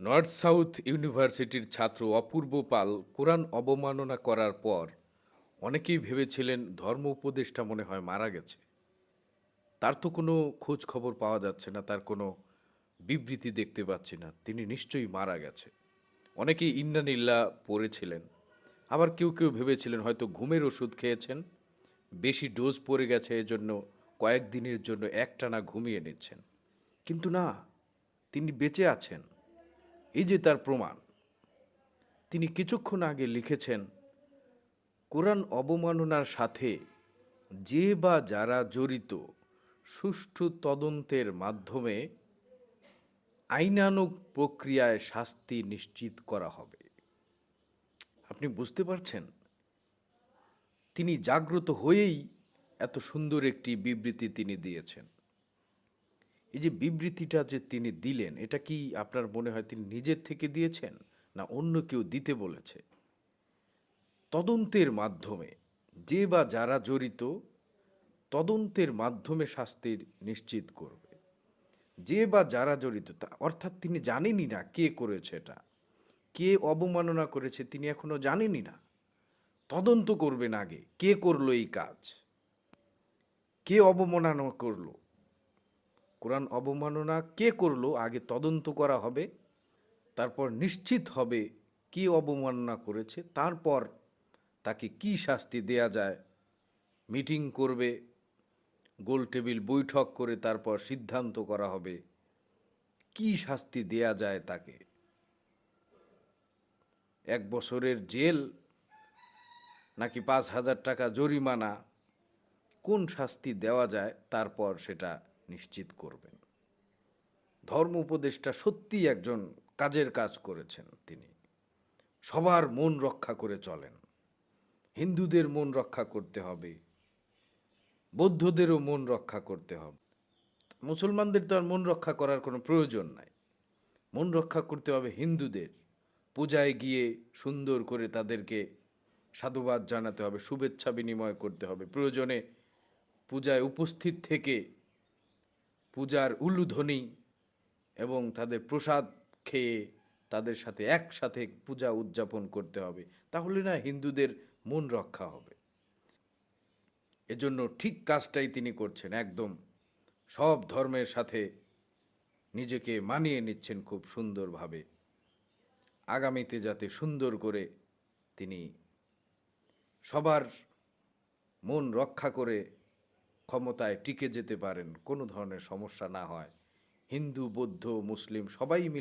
North south ইউনিভার্সিটির ছাত্র অপূর্ব পাল কোরআন অবমাননা করার পর অনেকেই ভেবেছিলেন ধর্ম উপদেষ্টা মনে হয় মারা গেছে। তার তো কোনো খোঁজ খবর পাওয়া যাচ্ছে না, তার কোনো বিবৃতি দেখতে পাচ্ছি না, তিনি নিশ্চয়ই মারা গেছে। অনেকেই ইন্নানিল্লাহ পড়েছিলেন, আবার কেউ কেউ ভেবেছিলেন হয়তো ঘুমের ওষুধ খেয়েছেন, বেশি ডোজ পড়ে গেছে, এজন্য কয়েকদিনের জন্য একটানা ঘুমিয়ে নিচ্ছেন। কিন্তু না, তিনি বেঁচে আছেন, এই যে তার প্রমাণ। তিনি কিছুক্ষণ আগে লিখেছেন, কোরআন অবমাননার সাথে যে বা যারা জড়িত সুষ্ঠু তদন্তের মাধ্যমে আইনানুগ প্রক্রিয়ায় শাস্তি নিশ্চিত করা হবে। আপনি বুঝতে পারছেন, তিনি জাগ্রত হয়েই এত সুন্দর একটি বিবৃতি তিনি দিয়েছেন। এই যে বিবৃতিটা যে তিনি দিলেন, এটা কি আপনার মনে হয় তিনি নিজের থেকে দিয়েছেন, না অন্য কেউ দিতে বলেছে? তদন্তের মাধ্যমে যে বা যারা জড়িত তদন্তের মাধ্যমে শাস্তির নিশ্চিত করবে। যে বা যারা জড়িত অর্থাৎ তিনি জানেনই না কে করেছে এটা, কে অবমাননা করেছে তিনি এখনো জানেনই না। তদন্ত করবেন আগে, কে করলো এই কাজ, কে অবমাননা করলো, কোরআন অবমাননা কে করলো আগে তদন্ত করা হবে। তারপর নিশ্চিত হবে কে অবমাননা করেছে, তারপর তাকে কি শাস্তি দেয়া যায়। মিটিং করবে, গোল টেবিল বৈঠক করে তারপর সিদ্ধান্ত করা হবে কি শাস্তি দেয়া যায় তাকে। 1 বছরের জেল নাকি 5,000 টাকা জরিমানা, কোন শাস্তি দেওয়া যায় তারপর সেটা নিশ্চিত করবেন। ধর্ম উপদেষ্টা সত্যিই একজন কাজের কাজ করেছেন তিনি। সবার মন রক্ষা করে চলেন। হিন্দুদের মন রক্ষা করতে হবে, বৌদ্ধদেরও মন রক্ষা করতে হবে। মুসলমানদের তো আর মন রক্ষা করার কোনো প্রয়োজন নাই। মন রক্ষা করতে হবে হিন্দুদের। পূজায় গিয়ে সুন্দর করে তাদেরকে সাধুবাদ জানাতে হবে, শুভেচ্ছা বিনিময় করতে হবে, প্রয়োজনে পূজায় উপস্থিত থেকে পূজার উলুধ্বনি এবং তাদের প্রসাদ খেয়ে তাদের সাথে একসাথে পূজা উদযাপন করতে হবে। তাহলে না হিন্দুদের মন রক্ষা হবে। এজন্য ঠিক কাজটাই তিনি করছেন, একদম সব ধর্মের সাথে নিজেকে মানিয়ে নিচ্ছেন খুব সুন্দরভাবে, আগামীতে যাতে সুন্দর করে তিনি সবার মন রক্ষা করে ক্ষমতায় টিকে যেতে পারেন, কোনো ধরনের সমস্যা না হয়। হিন্দু, বৌদ্ধ, মুসলিম সবাই মিলে